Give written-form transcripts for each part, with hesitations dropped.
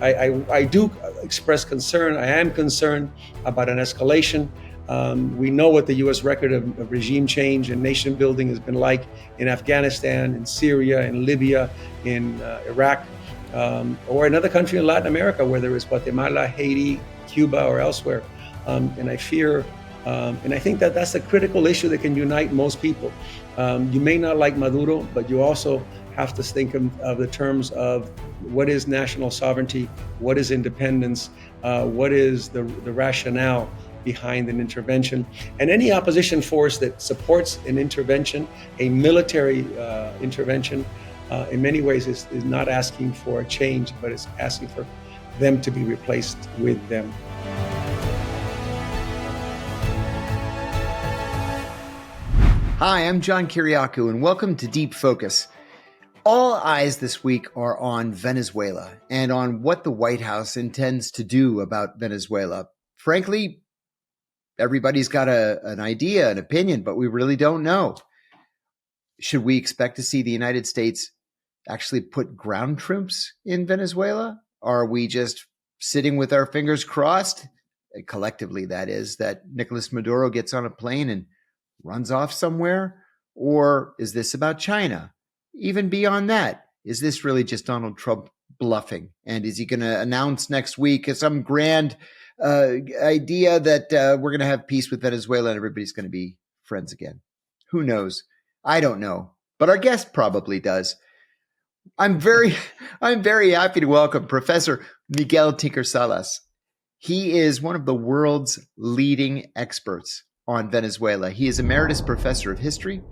I do express concern. I am concerned about an escalation. We know what the U.S. record of regime change and nation building has been like in Afghanistan, in Syria, in Libya, in Iraq, or another country in Latin America, whether it's Guatemala, Haiti, Cuba, or elsewhere. And I fear, and I think that that's a critical issue that can unite most people. You may not like Maduro, but you also have to think of the terms of what is national sovereignty, what is independence, what is the rationale behind an intervention. And any opposition force that supports an intervention, a military intervention, in many ways is not asking for a change, but is asking for them to be replaced with them. Hi, I'm John Kiriakou, and welcome to Deep Focus. All eyes this week are on Venezuela and on what the White House intends to do about Venezuela. Frankly, everybody's got an idea, an opinion, but we really don't know. Should we expect to see the United States actually put ground troops in Venezuela? Are we just sitting with our fingers crossed, collectively that is, that Nicolas Maduro gets on a plane and runs off somewhere? Or is this about China? Even beyond that, is this really just Donald Trump bluffing? And is he going to announce next week some grand idea that we're going to have peace with Venezuela and everybody's going to be friends again? Who knows? I don't know, but our guest probably does. I'm very happy to welcome Professor Miguel Tinker Salas. He is one of the world's leading experts on Venezuela. He is Emeritus Professor of History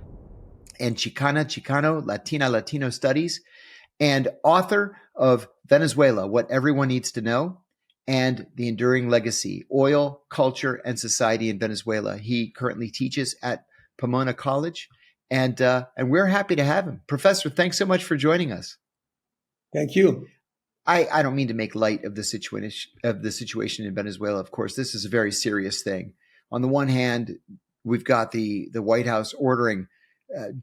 and Chicano, Latino Studies, and author of Venezuela, What Everyone Needs to Know, and The Enduring Legacy, Oil, Culture, and Society in Venezuela. He currently teaches at Pomona College, and we're happy to have him. Professor, thanks so much for joining us. Thank you. I don't mean to make light of the situation in Venezuela. Of course, this is a very serious thing. On the one hand, we've got the White House ordering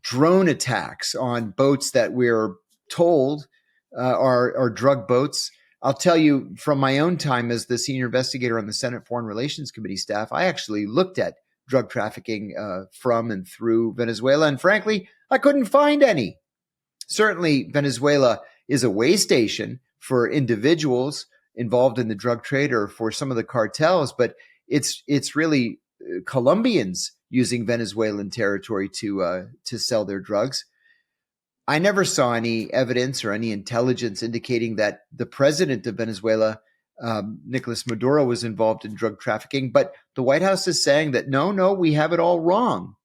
drone attacks on boats that we're told are drug boats. I'll tell you from my own time as the senior investigator on the Senate Foreign Relations Committee staff, I actually looked at drug trafficking from and through Venezuela, and frankly, I couldn't find any. Certainly, Venezuela is a way station for individuals involved in the drug trade or for some of the cartels, but it's really Colombians using Venezuelan territory to sell their drugs. I never saw any evidence or any intelligence indicating that the president of Venezuela, Nicolas Maduro, was involved in drug trafficking. But the White House is saying that no, we have it all wrong.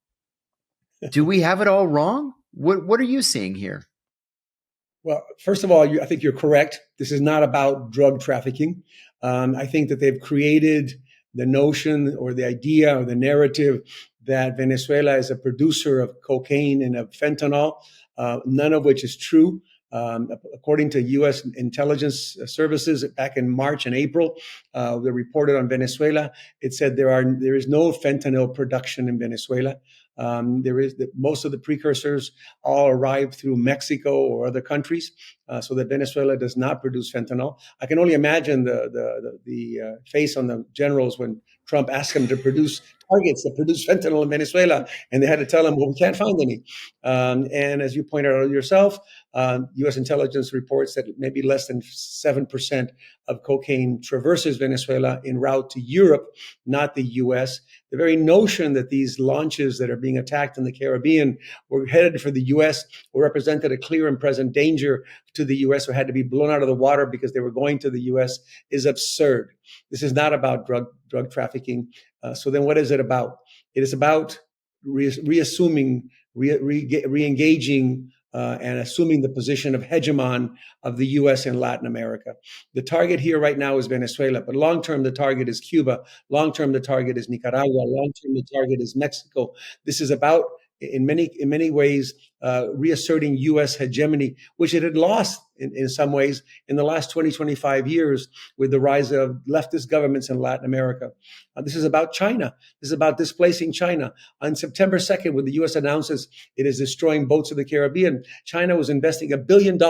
Do we have it all wrong? What are you seeing here? Well, first of all, I think you're correct. This is not about drug trafficking. I think that they've created the notion or the idea or the narrative that Venezuela is a producer of cocaine and of fentanyl, none of which is true. According to U.S. intelligence services back in March and April, they reported on Venezuela. It said there is no fentanyl production in Venezuela. Most of the precursors all arrive through Mexico or other countries, so that Venezuela does not produce fentanyl. I can only imagine the face on the generals when Trump asked them to produce targets that produce fentanyl in Venezuela, and they had to tell him, well, we can't find any. And as you pointed out yourself, U.S. intelligence reports that maybe less than 7% of cocaine traverses Venezuela en route to Europe, not the U.S. The very notion that these launches that are being attacked in the Caribbean were headed for the U.S. or represented a clear and present danger to the U.S. or had to be blown out of the water because they were going to the U.S. is absurd. This is not about drug trafficking. So then what is it about? It is about reassuming, re-engaging, and assuming the position of hegemon of the U.S. in Latin America. The target here right now is Venezuela, but long-term the target is Cuba. Long-term the target is Nicaragua. Long-term the target is Mexico. This is about in many ways reasserting U.S. hegemony, which it had lost in some ways in the last 25 years with the rise of leftist governments in Latin America. This is about China. This is about displacing China. On September 2nd, when the U.S. announces it is destroying boats in the Caribbean, China was investing $1 billion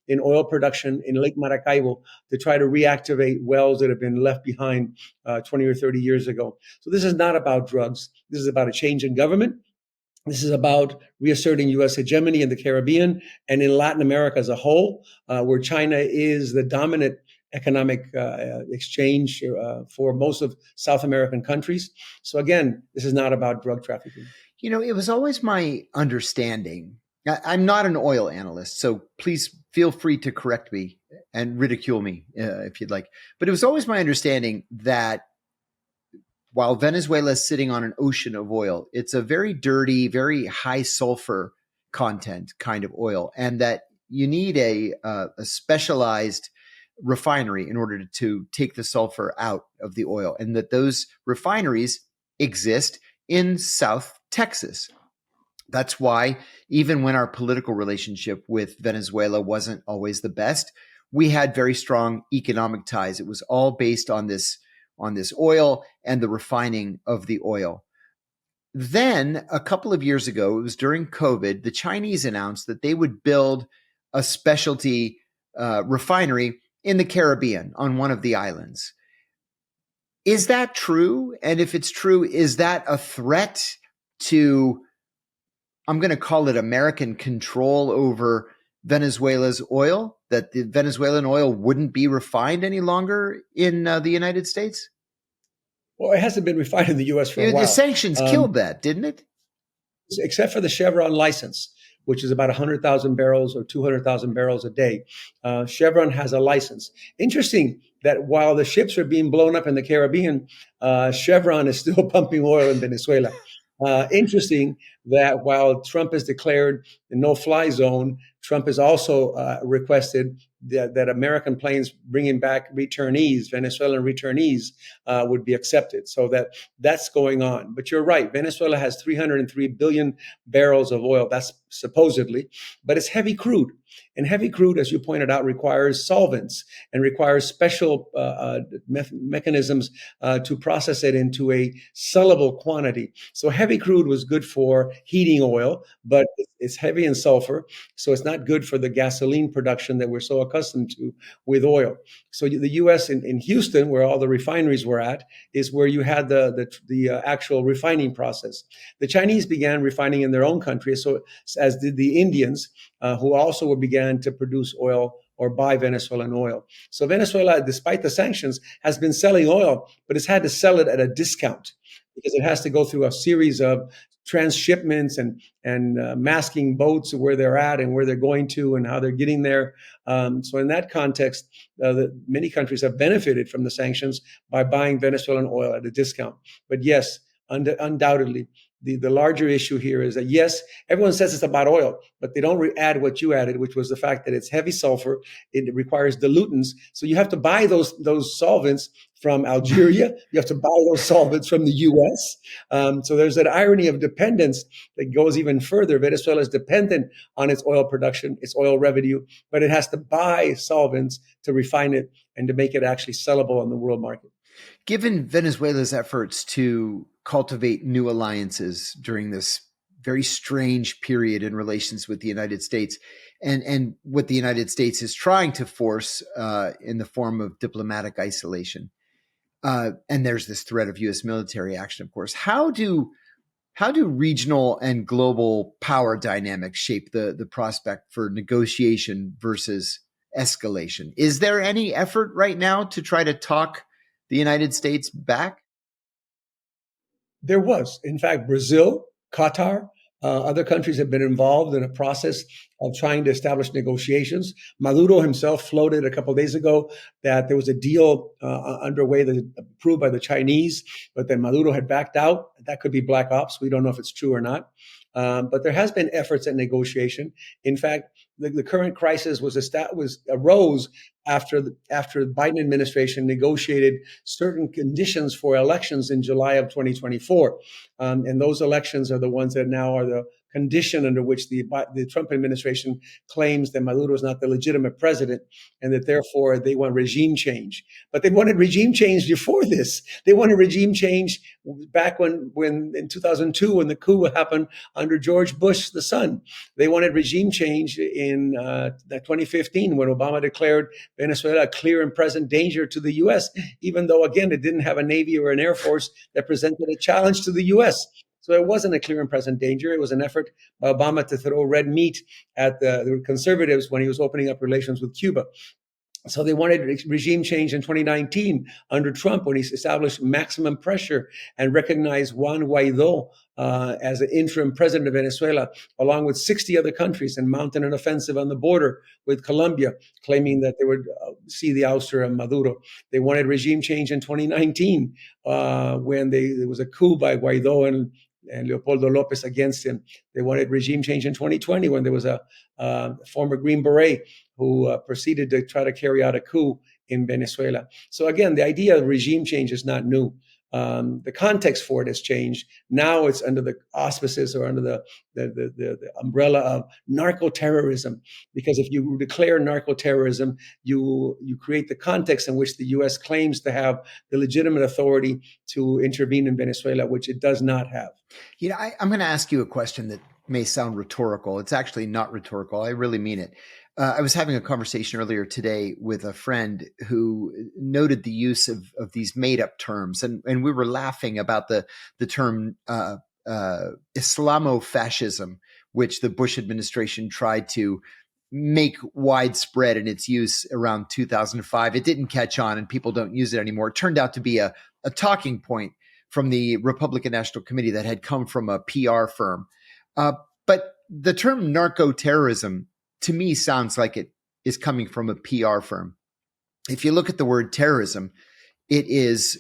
in oil production in Lake Maracaibo to try to reactivate wells that have been left behind 20 or 30 years ago. So this is not about drugs. This is about a change in government. This is about reasserting U.S. hegemony in the Caribbean and in Latin America as a whole, where China is the dominant economic exchange for most of South American countries. So again, this is not about drug trafficking. You know, it was always my understanding. I'm not an oil analyst, so please feel free to correct me and ridicule me if you'd like. But it was always my understanding that while Venezuela is sitting on an ocean of oil, it's a very dirty, very high sulfur content kind of oil, and that you need a specialized refinery in order to take the sulfur out of the oil, and that those refineries exist in South Texas. That's why even when our political relationship with Venezuela wasn't always the best, we had very strong economic ties. It was all based on this oil and the refining of the oil. Then a couple of years ago, it was during COVID, the Chinese announced that they would build a specialty refinery in the Caribbean on one of the islands. Is that true? And if it's true, is that a threat to, I'm going to call it American control over Venezuela's oil, that the Venezuelan oil wouldn't be refined any longer in the United States? Well, it hasn't been refined in the U.S. for a while. The sanctions killed that, didn't it? Except for the Chevron license, which is about 100,000 barrels or 200,000 barrels a day. Chevron has a license. Interesting that while the ships are being blown up in the Caribbean, Chevron is still pumping oil in Venezuela. Interesting that while Trump has declared the no-fly zone, Trump has also requested that American planes bringing back returnees, Venezuelan returnees, would be accepted. So that's going on. But you're right. Venezuela has 303 billion barrels of oil. That's supposedly, but it's heavy crude. And heavy crude, as you pointed out, requires solvents and requires special mechanisms to process it into a sellable quantity. So heavy crude was good for heating oil, but it's heavy in sulfur, so it's not good for the gasoline production that we're so accustomed to with oil. So the U.S. in Houston, where all the refineries were at, is where you had the actual refining process. The Chinese began refining in their own country, so as did the Indians, who also began to produce oil or buy Venezuelan oil. So Venezuela, despite the sanctions, has been selling oil, but it's had to sell it at a discount because it has to go through a series of transshipments and masking boats where they're at and where they're going to and how they're getting there. So in that context, many countries have benefited from the sanctions by buying Venezuelan oil at a discount. But yes, undoubtedly, the larger issue here is that, yes, everyone says it's about oil, but they don't add what you added, which was the fact that it's heavy sulfur. It requires dilutants. So you have to buy those solvents from Algeria. You have to buy those solvents from the U.S. So there's that irony of dependence that goes even further. Venezuela is dependent on its oil production, its oil revenue, but it has to buy solvents to refine it and to make it actually sellable on the world market. Given Venezuela's efforts to cultivate new alliances during this very strange period in relations with the United States and what the United States is trying to force in the form of diplomatic isolation. And there's this threat of U.S. military action, of course. How do regional and global power dynamics shape the prospect for negotiation versus escalation? Is there any effort right now to try to talk the United States back? There was. In fact, Brazil, Qatar, other countries have been involved in a process of trying to establish negotiations. Maduro himself floated a couple of days ago that there was a deal underway that approved by the Chinese, but then Maduro had backed out. That could be black ops. We don't know if it's true or not. But there has been efforts at negotiation. In fact, the current crisis arose after the Biden administration negotiated certain conditions for elections in July of 2024, and those elections are the ones that now are the condition under which the Trump administration claims that Maduro is not the legitimate president, and that therefore they want regime change. But they wanted regime change before this. They wanted regime change back when in 2002, when the coup happened under George Bush, the son. They wanted regime change in 2015, when Obama declared Venezuela a clear and present danger to the U.S., even though, again, it didn't have a Navy or an Air Force that presented a challenge to the U.S. So it wasn't a clear and present danger. It was an effort by Obama to throw red meat at the conservatives when he was opening up relations with Cuba. So they wanted regime change in 2019 under Trump, when he established maximum pressure and recognized Juan Guaido as an interim president of Venezuela, along with 60 other countries, and mounted an offensive on the border with Colombia, claiming that they would see the ouster of Maduro. They wanted regime change in 2019 when there was a coup by Guaido and Leopoldo Lopez against him. They wanted regime change in 2020 when there was a former Green Beret who proceeded to try to carry out a coup in Venezuela. So again, the idea of regime change is not new. The context for it has changed. Now it's under the auspices or under the umbrella of narco-terrorism, because if you declare narco-terrorism, you create the context in which the U.S. claims to have the legitimate authority to intervene in Venezuela, which it does not have. You know, I'm going to ask you a question that may sound rhetorical. It's actually not rhetorical. I really mean it. I was having a conversation earlier today with a friend who noted the use of these made-up terms, and we were laughing about the term Islamofascism, which the Bush administration tried to make widespread in its use around 2005. It didn't catch on, and people don't use it anymore. It turned out to be a talking point from the Republican National Committee that had come from a PR firm. But the term narco-terrorism, to me, sounds like it is coming from a PR firm. If you look at the word terrorism, it is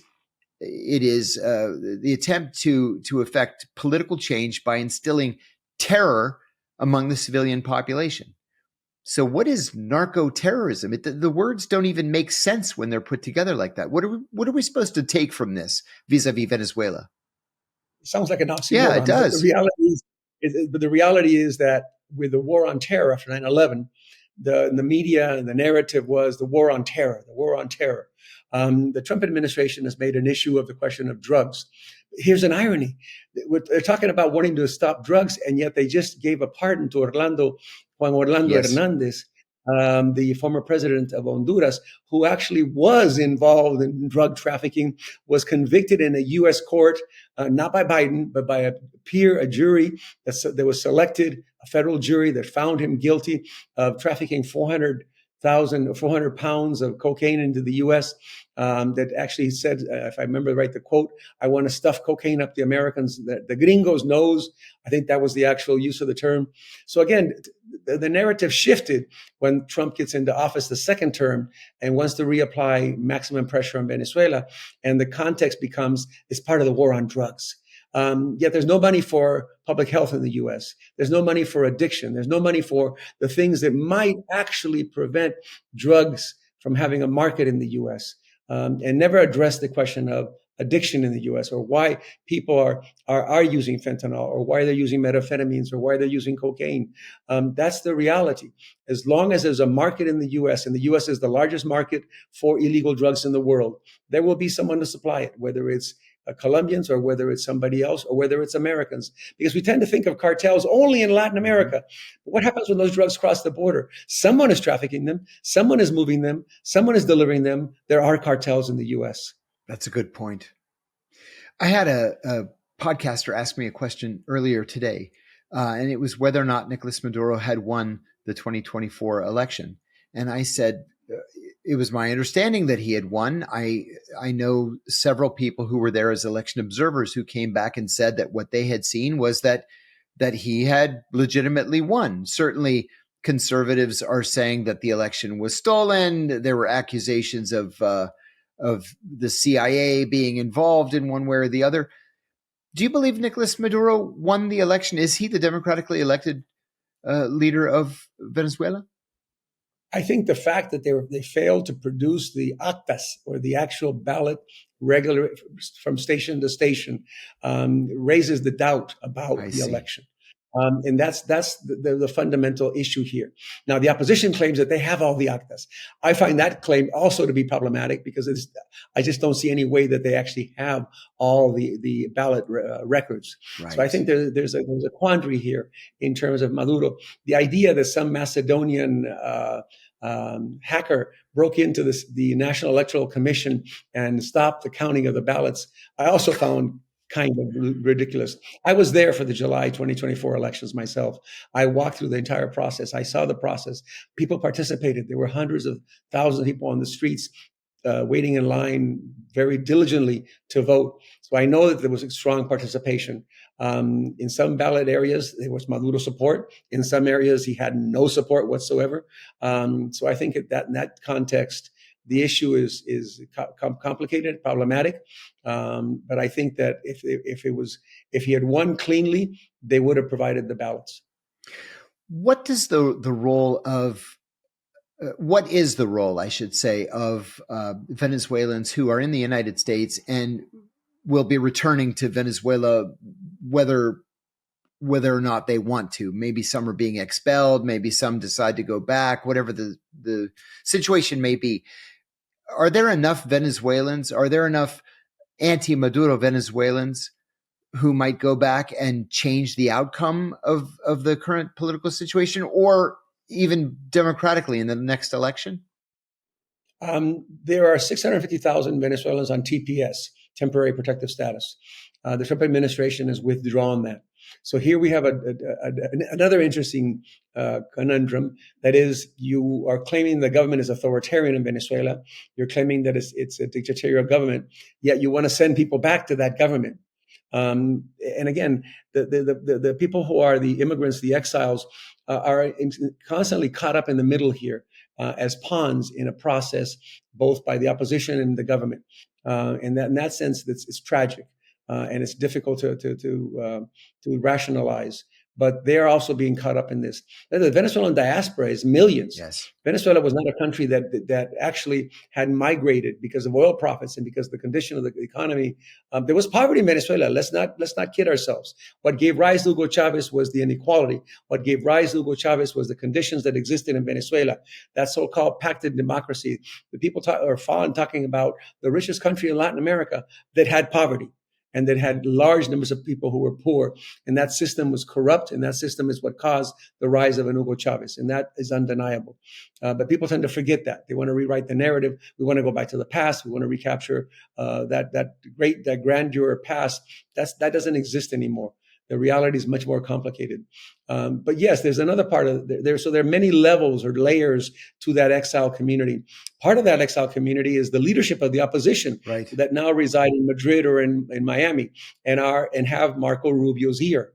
the attempt to effect political change by instilling terror among the civilian population. So what is narco-terrorism? The words don't even make sense when they're put together like that. What are we supposed to take from this vis-a-vis Venezuela? It sounds like an oxymoron. Yeah, it does. The reality is that with the war on terror after 9/11, the media and the narrative was the war on terror, the war on terror. The Trump administration has made an issue of the question of drugs. Here's an irony. They're talking about wanting to stop drugs, and yet they just gave a pardon to Juan Orlando Yes. Hernandez, the former president of Honduras, who actually was involved in drug trafficking, was convicted in a U.S. court, not by Biden, but by a jury that was selected, a federal jury that found him guilty of trafficking 400 pounds of cocaine into the U.S. That actually said, if I remember right, the quote, "I want to stuff cocaine up the Americans, the gringos' nose." I think that was the actual use of the term. So again, the narrative shifted when Trump gets into office the second term and wants to reapply maximum pressure on Venezuela. And the context becomes, it's part of the war on drugs. Yet there's no money for public health in the U.S. There's no money for addiction. There's no money for the things that might actually prevent drugs from having a market in the U.S. And never address the question of addiction in the U.S. or why people are using fentanyl or why they're using methamphetamines or why they're using cocaine. That's the reality. As long as there's a market in the U.S., and the U.S. is the largest market for illegal drugs in the world, there will be someone to supply it, whether it's Colombians or whether it's somebody else or whether it's Americans, because we tend to think of cartels only in Latin America. But what happens when those drugs cross the border? Someone is trafficking them. Someone is moving them. Someone is delivering them. There are cartels in the U.S. That's a good point. I had a podcaster ask me a question earlier today, and it was whether or not Nicolas Maduro had won the 2024 election. And I said, it was my understanding that he had won. I know several people who were there as election observers who came back and said that what they had seen was that he had legitimately won. Certainly, conservatives are saying that the election was stolen. There were accusations of the CIA being involved in one way or the other. Do you believe Nicolas Maduro won the election? Is he the democratically elected leader of Venezuela? I think the fact that they failed to produce the actas, or the actual ballot regular from station to station, raises the doubt about the election. And that's the fundamental issue here. Now, the opposition claims that they have all the actas. I find that claim also to be problematic, because I just don't see any way that they actually have all the ballot records. Right. So I think there's a quandary here in terms of Maduro. The idea that some Macedonian hacker broke into the National Electoral Commission and stopped the counting of the ballots, I also found kind of ridiculous. I was there for the July 2024 elections myself. I walked through the entire process. I saw the process. People participated. There were hundreds of thousands of people on the streets waiting in line very diligently to vote. So I know that there was a strong participation. In some ballot areas, there was Maduro support. In some areas, he had no support whatsoever. So I think that in that context, the issue is complicated, problematic. But I think that if he had won cleanly, they would have provided the ballots. What is the role, I should say, of Venezuelans who are in the United States and will be returning to Venezuela, whether or not they want to? Maybe some are being expelled, maybe some decide to go back, whatever the situation may be. Are there enough Venezuelans? Are there enough anti-Maduro Venezuelans who might go back and change the outcome of the current political situation, or even democratically in the next election? There are 650,000 Venezuelans on TPS, temporary protective status. The Trump administration has withdrawn that. So here we have another interesting conundrum. That is, you are claiming the government is authoritarian in Venezuela. You're claiming that it's a dictatorial government, yet you want to send people back to that government. And again, the people who are the immigrants, the exiles, are constantly caught up in the middle here as pawns in a process, both by the opposition and the government. And in that sense, it's tragic. And it's difficult to rationalize, but they're also being caught up in this. The Venezuelan diaspora is millions. Yes. Venezuela was not a country that actually had migrated because of oil profits and because of the condition of the economy. There was poverty in Venezuela. Let's not kid ourselves. What gave rise to Hugo Chavez was the inequality. What gave rise to Hugo Chavez was the conditions that existed in Venezuela. That so-called pacted democracy. The people are fond talking about the richest country in Latin America that had poverty, and that had large numbers of people who were poor. And that system was corrupt, and that system is what caused the rise of an Hugo Chavez, and that is undeniable. But people tend to forget that. They want to rewrite the narrative. We want to go back to the past. We want to recapture that grandeur past. That doesn't exist anymore. The reality is much more complicated. But yes, there's another part of there. So there are many levels or layers to that exile community. Part of that exile community is the leadership of the opposition, right, that now reside in Madrid or in Miami and have Marco Rubio's ear.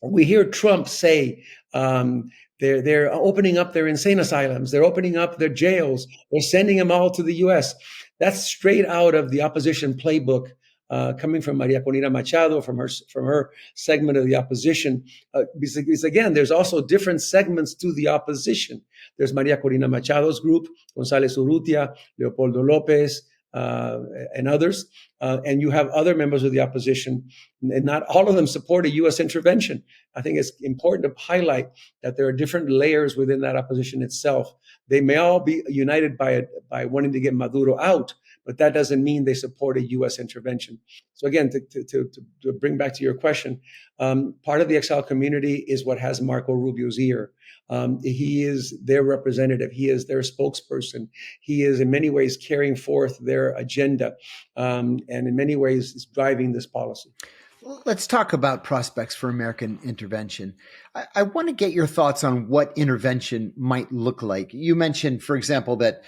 We hear Trump say they're opening up their insane asylums. They're opening up their jails. They're sending them all to the U.S. That's straight out of the opposition playbook. Coming from Maria Corina Machado, from her segment of the opposition, because again, there's also different segments to the opposition. There's Maria Corina Machado's group, González Urrutia, Leopoldo López, and others, and you have other members of the opposition, and not all of them support a U.S. intervention. I think it's important to highlight that there are different layers within that opposition itself. They may all be united by wanting to get Maduro out, but that doesn't mean they support a U.S. intervention. So again, to bring back to your question, part of the exile community is what has Marco Rubio's ear. He is their representative. He is their spokesperson. He is in many ways carrying forth their agenda, and in many ways is driving this policy. Let's talk about prospects for American intervention. I want to get your thoughts on what intervention might look like. You mentioned, for example, that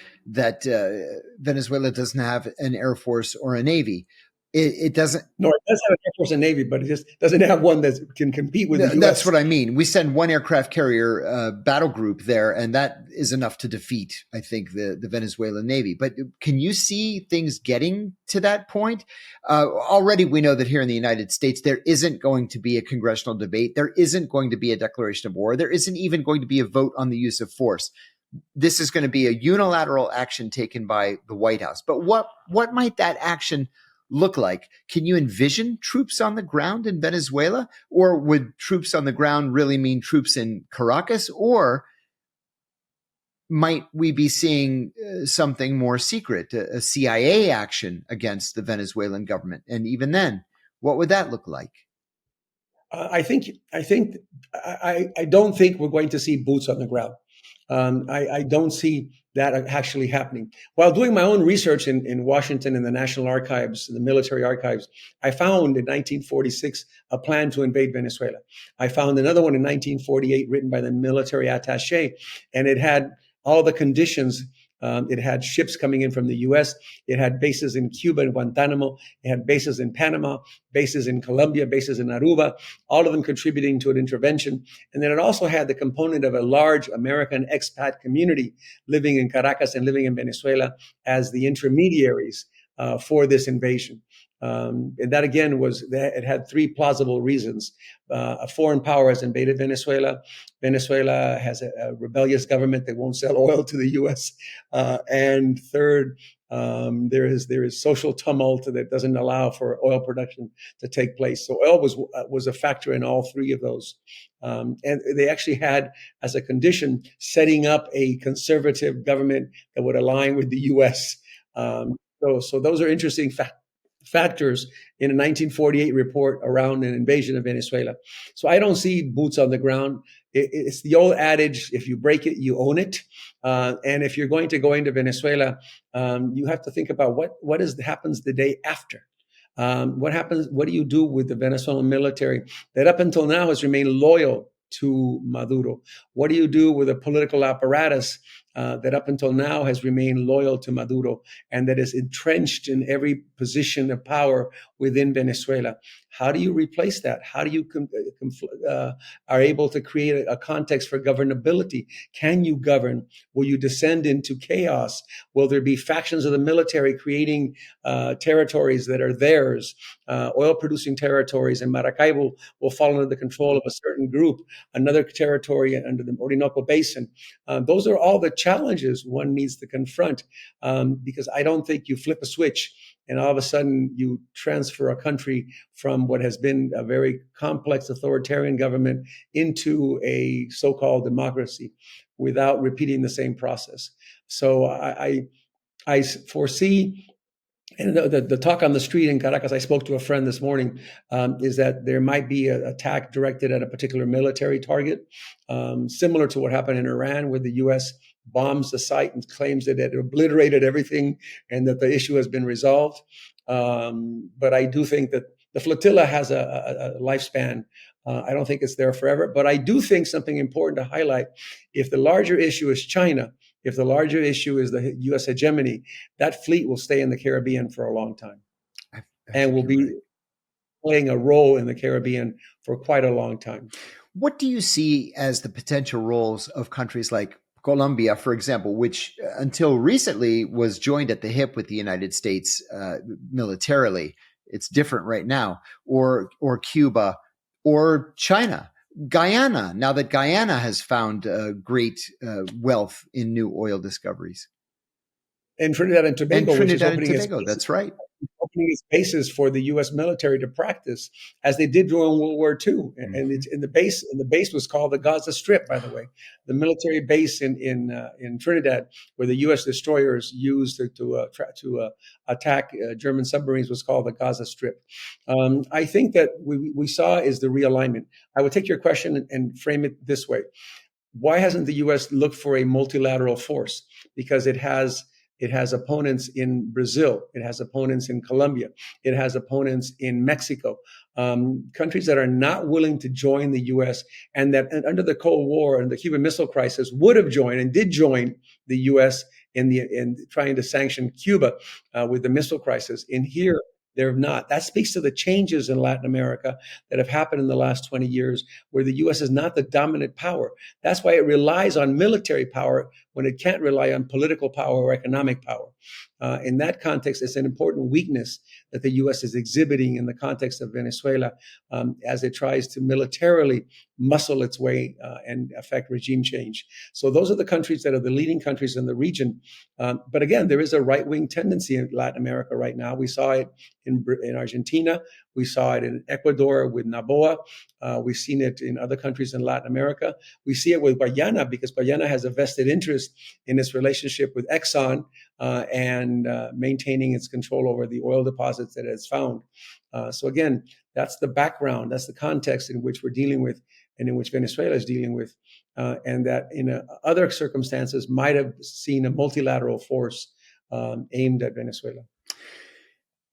Venezuela doesn't have an air force or a navy, It doesn't. No, it does have an Air Force and Navy, but it just doesn't have one that can compete with the U.S. That's what I mean. We send one aircraft carrier battle group there, and that is enough to defeat, I think, the Venezuelan Navy. But can you see things getting to that point? Already we know that here in the United States, there isn't going to be a congressional debate. There isn't going to be a declaration of war. There isn't even going to be a vote on the use of force. This is going to be a unilateral action taken by the White House. But what might that action look like? Can you envision troops on the ground in Venezuela? Or would troops on the ground really mean troops in Caracas? Or might we be seeing something more secret, a CIA action against the Venezuelan government? And even then, what would that look like? I don't think we're going to see boots on the ground. I don't see that actually happening. While doing my own research in Washington in the National Archives, the military archives, I found in 1946 a plan to invade Venezuela. I found another one in 1948 written by the military attaché, and it had all the conditions. It had ships coming in from the U.S. It had bases in Cuba and Guantanamo. It had bases in Panama, bases in Colombia, bases in Aruba, all of them contributing to an intervention. And then it also had the component of a large American expat community living in Caracas and living in Venezuela as the intermediaries for this invasion. And that again it had three plausible reasons. A foreign power has invaded Venezuela. Venezuela has a rebellious government that won't sell oil to the U.S. And third, there is social tumult that doesn't allow for oil production to take place. So oil was a factor in all three of those. And they actually had as a condition setting up a conservative government that would align with the U.S. So those are interesting factors in a 1948 report around an invasion of Venezuela. So I don't see boots on the ground. It's the old adage, if you break it, you own it. And if you're going to go into Venezuela, you have to think about what happens the day after. What happens? What do you do with the Venezuelan military that up until now has remained loyal to Maduro? What do you do with a political apparatus that up until now has remained loyal to Maduro and that is entrenched in every position of power within Venezuela? How do you replace that? How do you are able to create a context for governability? Can you govern? Will you descend into chaos? Will there be factions of the military creating territories that are theirs, oil-producing territories, and Maracaibo will fall under the control of a certain group, another territory under the Orinoco Basin? Those are all the challenges one needs to confront, because I don't think you flip a switch and all of a sudden you transfer a country from what has been a very complex authoritarian government into a so-called democracy without repeating the same process. So I foresee, and the talk on the street in Caracas, I spoke to a friend this morning, is that there might be an attack directed at a particular military target, similar to what happened in Iran, where the U.S. bombs the site and claims that it obliterated everything and that the issue has been resolved. But I do think that the flotilla has a lifespan. I don't think it's there forever. But I do think something important to highlight, if the larger issue is China, if the larger issue is the U.S. hegemony, that fleet will stay in the Caribbean for a long time and will be playing a role in the Caribbean for quite a long time. What do you see as the potential roles of countries like Colombia, for example, which until recently was joined at the hip with the United States militarily? It's different right now. Or Cuba, or China, Guyana, now that Guyana has found great wealth in new oil discoveries. And Trinidad and Tobago, That's right. Opening its bases for the U.S. military to practice, as they did during World War II. Mm-hmm. And the base was called the Gaza Strip, by the way. The military base in Trinidad, where the U.S. destroyers used to attack German submarines, was called the Gaza Strip. I think that we saw is the realignment. I would take your question and frame it this way. Why hasn't the U.S. looked for a multilateral force? Because it has opponents in Brazil. It has opponents in Colombia. It has opponents in Mexico. Countries that are not willing to join the U.S. and that under the Cold War and the Cuban Missile Crisis would have joined and did join the U.S. in trying to sanction Cuba with the missile crisis. And here, they're not. That speaks to the changes in Latin America that have happened in the last 20 years, where the U.S. is not the dominant power. That's why it relies on military power when it can't rely on political power or economic power. In that context, it's an important weakness that the U.S. is exhibiting in the context of Venezuela, as it tries to militarily muscle its way and affect regime change. So those are the countries that are the leading countries in the region. But again, there is a right-wing tendency in Latin America right now. We saw it in Argentina. We saw it in Ecuador with Noboa. We've seen it in other countries in Latin America. We see it with Guyana, because Guyana has a vested interest in its relationship with Exxon and maintaining its control over the oil deposits that it has found. So again, that's the background, that's the context in which we're dealing with and in which Venezuela is dealing with, and that in other circumstances might have seen a multilateral force aimed at Venezuela.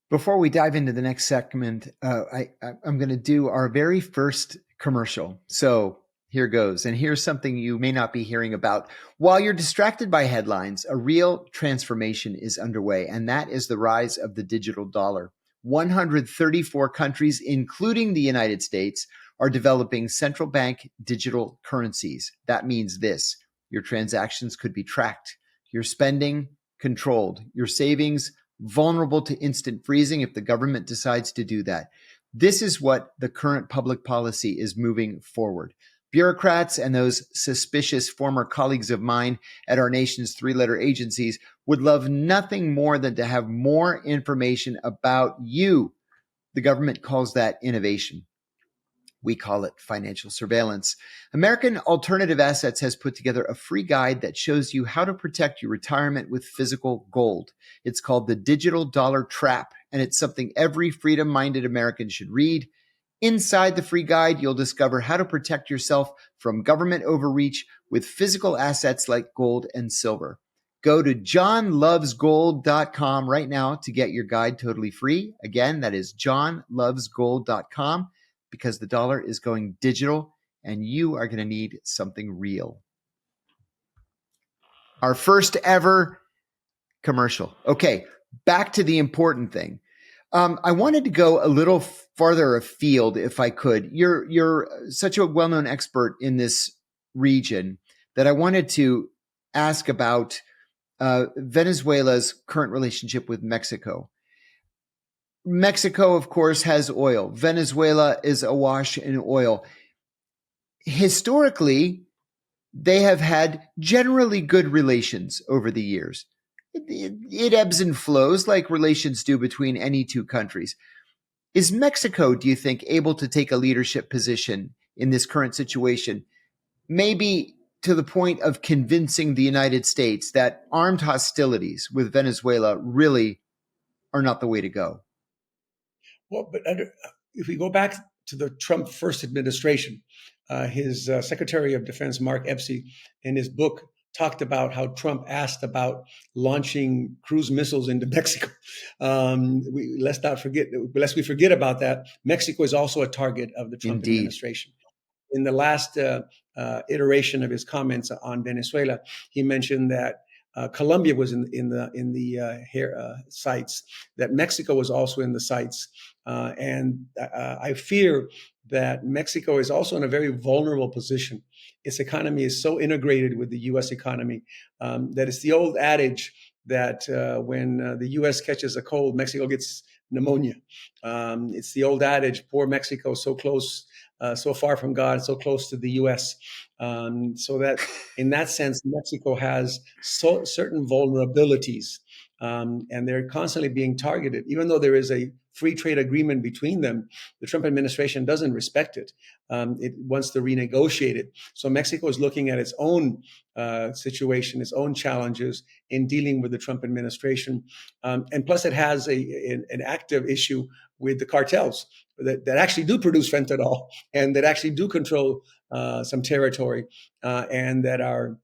Before we dive into the next segment, I'm going to do our very first commercial. So here goes. And here's something you may not be hearing about. While you're distracted by headlines, a real transformation is underway, and that is the rise of the digital dollar. 134 countries, including the United States, are developing central bank digital currencies. That means this: your transactions could be tracked, your spending controlled, your savings vulnerable to instant freezing if the government decides to do that. This is what the current public policy is moving forward. Bureaucrats and those suspicious former colleagues of mine at our nation's three-letter agencies would love nothing more than to have more information about you. The government calls that innovation. We call it financial surveillance. American Alternative Assets has put together a free guide that shows you how to protect your retirement with physical gold. It's called The Digital Dollar Trap, and it's something every freedom-minded American should read. Inside the free guide, you'll discover how to protect yourself from government overreach with physical assets like gold and silver. Go to johnlovesgold.com right now to get your guide totally free. Again, that is johnlovesgold.com, because the dollar is going digital and you are going to need something real. Our first ever commercial. Okay, back to the important thing. I wanted to go a little farther afield if I could. You're such a well-known expert in this region that I wanted to ask about Venezuela's current relationship with Mexico. Mexico, of course, has oil. Venezuela is awash in oil. Historically, they have had generally good relations over the years. It ebbs and flows like relations do between any two countries. Is Mexico, do you think, able to take a leadership position in this current situation, maybe to the point of convincing the United States that armed hostilities with Venezuela really are not the way to go? Well, but if we go back to the Trump first administration, his Secretary of Defense, Mark Epstein, in his book, talked about how Trump asked about launching cruise missiles into Mexico. Lest we forget about that, Mexico is also a target of the Trump administration. In the last iteration of his comments on Venezuela, he mentioned that Colombia was in the sites, that Mexico was also in the sites. And I fear that Mexico is also in a very vulnerable position. Its economy is so integrated with the U.S. economy that it's the old adage that when the U.S. catches a cold, Mexico gets pneumonia. It's the old adage, poor Mexico, so close, so far from God, so close to the U.S. So that in that sense, Mexico has certain vulnerabilities, and they're constantly being targeted. Even though there is a free trade agreement between them, the Trump administration doesn't respect it. It wants to renegotiate it. So Mexico is looking at its own situation, its own challenges in dealing with the Trump administration. And plus it has an active issue with the cartels that actually do produce fentanyl and that actually do control some territory and that are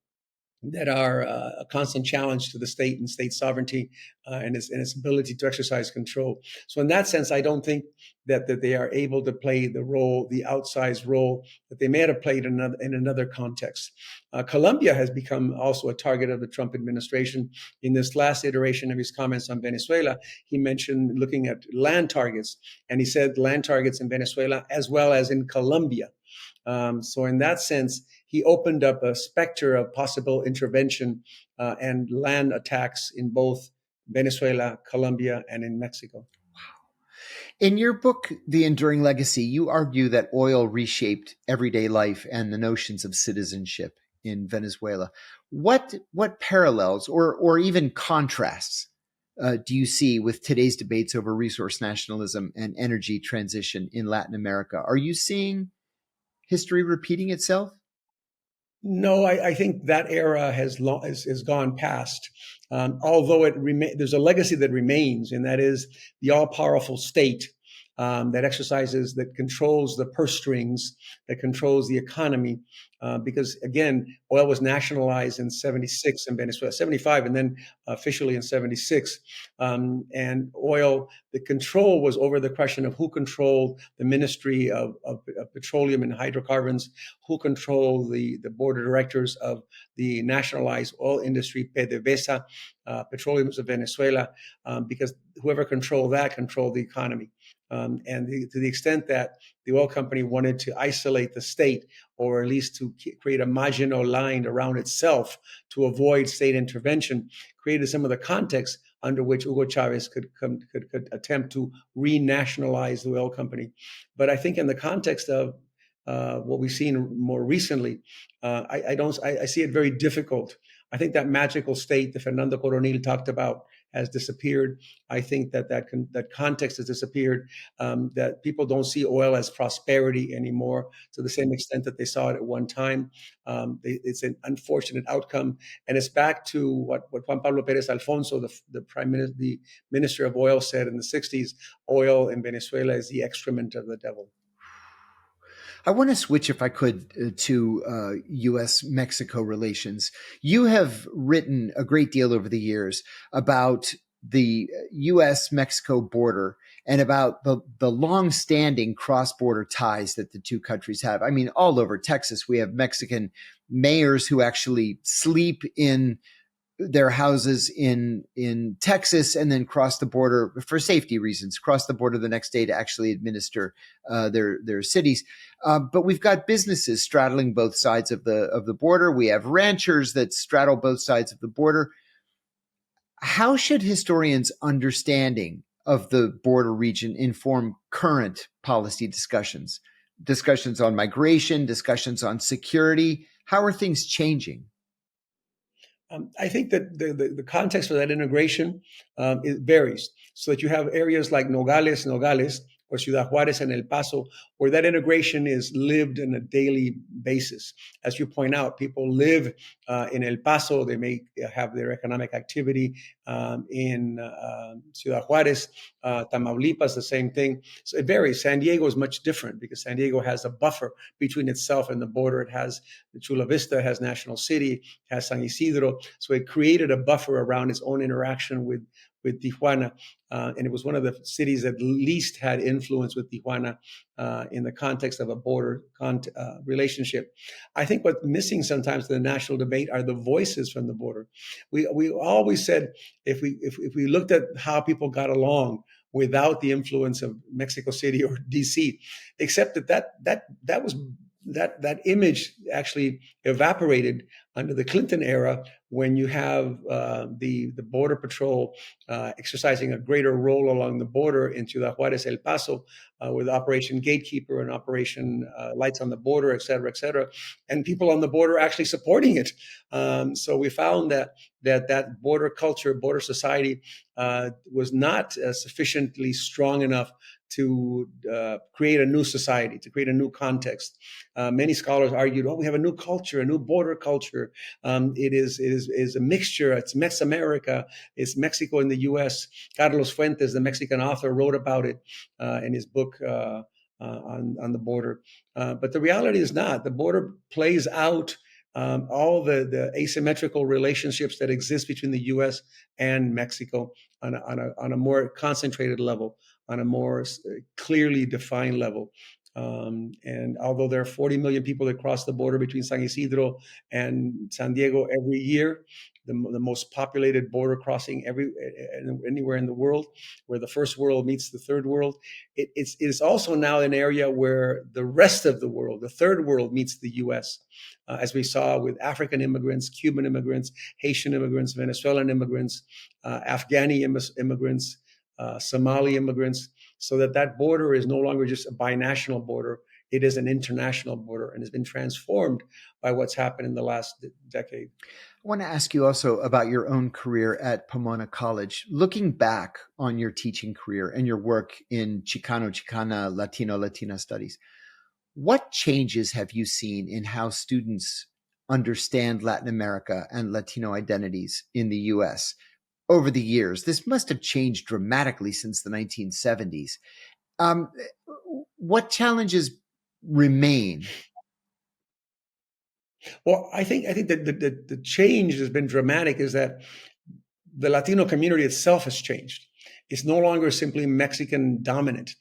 that are a constant challenge to the state and state sovereignty and its ability to exercise control. So in that sense, I don't think that they are able to play the outsized role that they may have played in another context. Colombia has become also a target of the Trump administration. In this last iteration of his comments on Venezuela, he mentioned looking at land targets, and he said land targets in Venezuela as well as in Colombia. So in that sense, he opened up a specter of possible intervention and land attacks in both Venezuela, Colombia, and in Mexico. In your book, The Enduring Legacy, you argue that oil reshaped everyday life and the notions of citizenship in Venezuela. What parallels or even contrasts do you see with today's debates over resource nationalism and energy transition in Latin America? Are you seeing history repeating itself? No, I think that era has gone past. Although there's a legacy that remains, and that is the all-powerful state that controls the purse strings, that controls the economy. Because again, oil was nationalized in '76 in Venezuela, '75, and then officially in '76. And oil, the control was over the question of who controlled the Ministry of Petroleum and Hydrocarbons, who controlled the board of directors of the nationalized oil industry, PDVSA, Petróleos of Venezuela, because whoever controlled the economy. To the extent that the oil company wanted to isolate the state, or at least to create a marginal line around itself to avoid state intervention, created some of the context under which Hugo Chavez could attempt to renationalize the oil company. But I think in the context of what we've seen more recently, I see it very difficult. I think that magical state that Fernando Coronil talked about has disappeared. I think that context has disappeared, that people don't see oil as prosperity anymore to the same extent that they saw it at one time. It's an unfortunate outcome. And it's back to what Juan Pablo Pérez Alfonso, the minister of oil, said in the 60s, oil in Venezuela is the excrement of the devil. I want to switch, if I could, to U.S.-Mexico relations. You have written a great deal over the years about the U.S.-Mexico border and about the long-standing cross-border ties that the two countries have. I mean, all over Texas, we have Mexican mayors who actually sleep in their houses in Texas and then cross the border for safety reasons, cross the border the next day to actually administer their cities. But we've got businesses straddling both sides of the border. We have ranchers that straddle both sides of the border. How should historians' understanding of the border region inform current policy discussions on migration, discussions on security? How are things changing? I think that the context for that integration it varies. So that you have areas like Nogales, or Ciudad Juárez and El Paso, where that integration is lived on a daily basis. As you point out, people live in El Paso. They may have their economic activity in Ciudad Juárez, Tamaulipas, the same thing. So it varies. San Diego is much different because San Diego has a buffer between itself and the border. It has the Chula Vista, has National City, has San Isidro. So it created a buffer around its own interaction with Tijuana. And it was one of the cities that least had influence with Tijuana in the context of a border relationship. I think what's missing sometimes in the national debate are the voices from the border. We always said if we looked at how people got along without the influence of Mexico City or DC, except that image actually evaporated under the Clinton era when you have the border patrol exercising a greater role along the border in Ciudad Juárez, El Paso, with Operation Gatekeeper and Operation Lights on the Border, et cetera, and people on the border actually supporting it. So we found that border culture, border society was not sufficiently strong enough to create a new society, to create a new context. Many scholars argued, we have a new culture, a new border culture. It is a mixture. It's Mex-America. It's Mexico and the U.S. Carlos Fuentes, the Mexican author, wrote about it in his book on the border. But the reality is not. The border plays out all the asymmetrical relationships that exist between the U.S. and Mexico on a more concentrated level, on a more clearly defined level. And although there are 40 million people that cross the border between San Isidro and San Diego every year, the most populated border crossing anywhere in the world, where the first world meets the third world, it's also now an area where the rest of the world, the third world, meets the U.S. As we saw with African immigrants, Cuban immigrants, Haitian immigrants, Venezuelan immigrants, Afghani immigrants, Somali immigrants, so that border is no longer just a binational border. It is an international border and has been transformed by what's happened in the last decade. I want to ask you also about your own career at Pomona College. Looking back on your teaching career and your work in Chicano, Chicana, Latino, Latina studies, what changes have you seen in how students understand Latin America and Latino identities in the U.S. over the years? This must have changed dramatically since the 1970s. What challenges remain? Well, I think that the change has been dramatic is that the Latino community itself has changed. It's no longer simply Mexican dominant.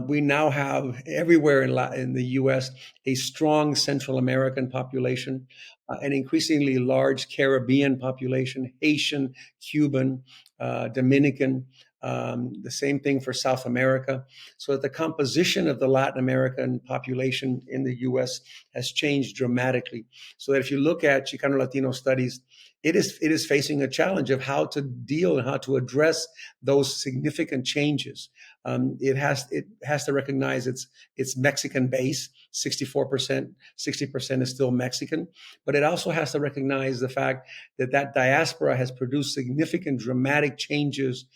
We now have everywhere in the U.S. a strong Central American population, an increasingly large Caribbean population, Haitian, Cuban, Dominican. The same thing for South America. So that the composition of the Latin American population in the U.S. has changed dramatically. So that if you look at Chicano Latino studies, it is facing a challenge of how to deal and how to address those significant changes. It has to recognize its Mexican base. 64%, 60% is still Mexican, but it also has to recognize the fact that diaspora has produced significant, dramatic changes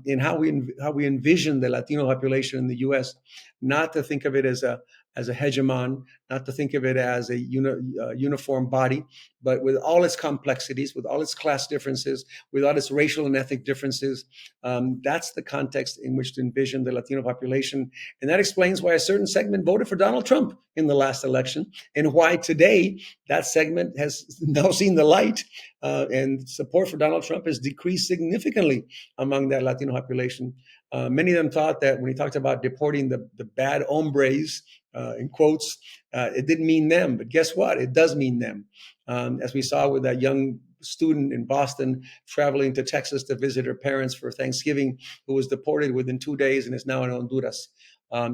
in how we envision the Latino population in the U.S. Not to think of it as a hegemon, not to think of it as a uniform body, but with all its complexities, with all its class differences, with all its racial and ethnic differences. That's the context in which to envision the Latino population. And that explains why a certain segment voted for Donald Trump in the last election, and why today that segment has now seen the light, and support for Donald Trump has decreased significantly among that Latino population. Many of them thought that when he talked about deporting the bad hombres, in quotes, it didn't mean them. But guess what? It does mean them. As we saw with that young student in Boston traveling to Texas to visit her parents for Thanksgiving, who was deported within 2 days and is now in Honduras,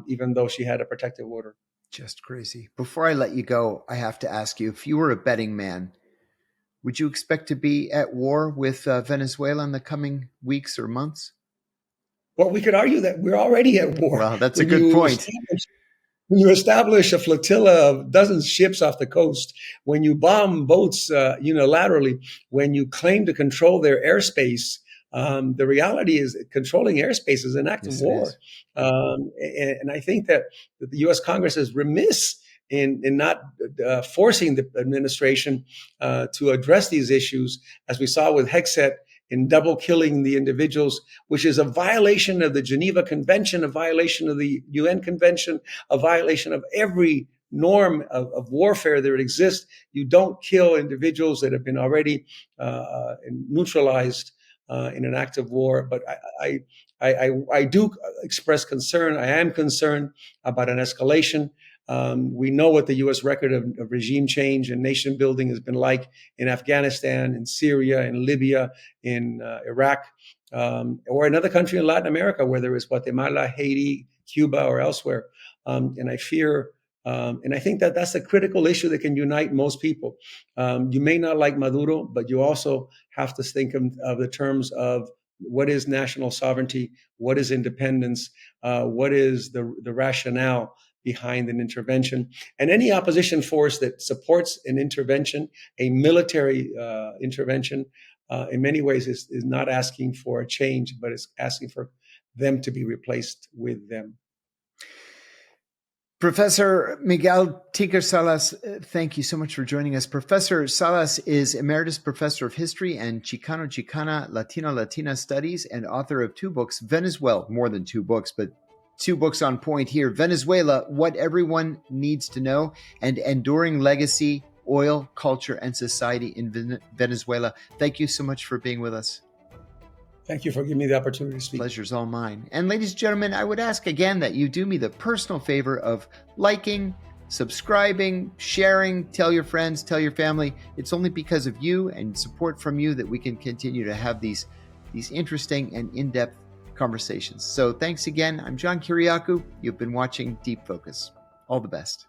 even though she had a protective order. Just crazy. Before I let you go, I have to ask you, if you were a betting man, would you expect to be at war with Venezuela in the coming weeks or months? Well, we could argue that we're already at war. Well, that's a good point. When you establish a flotilla of dozens of ships off the coast, when you bomb boats unilaterally, when you claim to control their airspace, the reality is that controlling airspace is an act of war. And I think that the U.S. Congress is remiss in not forcing the administration to address these issues, as we saw with Hexet, in double killing the individuals, which is a violation of the Geneva Convention, a violation of the UN Convention, a violation of every norm of warfare that exists. You don't kill individuals that have been already neutralized in an act of war. But I do express concern. I am concerned about an escalation. We know what the U.S. record of regime change and nation building has been like in Afghanistan, in Syria, in Libya, in Iraq, or another country in Latin America, whether it's Guatemala, Haiti, Cuba, or elsewhere. And I fear, and I think that that's a critical issue that can unite most people. You may not like Maduro, but you also have to think of the terms of what is national sovereignty, what is independence, what is the rationale behind an intervention. And any opposition force that supports an intervention, a military intervention, in many ways is not asking for a change, but is asking for them to be replaced with them. Professor Miguel Tinker Salas, thank you so much for joining us. Professor Salas is Emeritus Professor of History and Chicano, Chicana, Latino, Latina Studies, and author of 2 books, Venezuela, more than 2 books, but 2 books on point here, Venezuela, What Everyone Needs to Know, and Enduring Legacy, oil, culture, and society in Venezuela. Thank you so much for being with us. Thank you for giving me the opportunity to speak. Pleasure's all mine. And ladies and gentlemen, I would ask again that you do me the personal favor of liking, subscribing, sharing, tell your friends, tell your family. It's only because of you and support from you that we can continue to have these interesting and in-depth conversations. So thanks again. I'm John Kiriakou. You've been watching Deep Focus. All the best.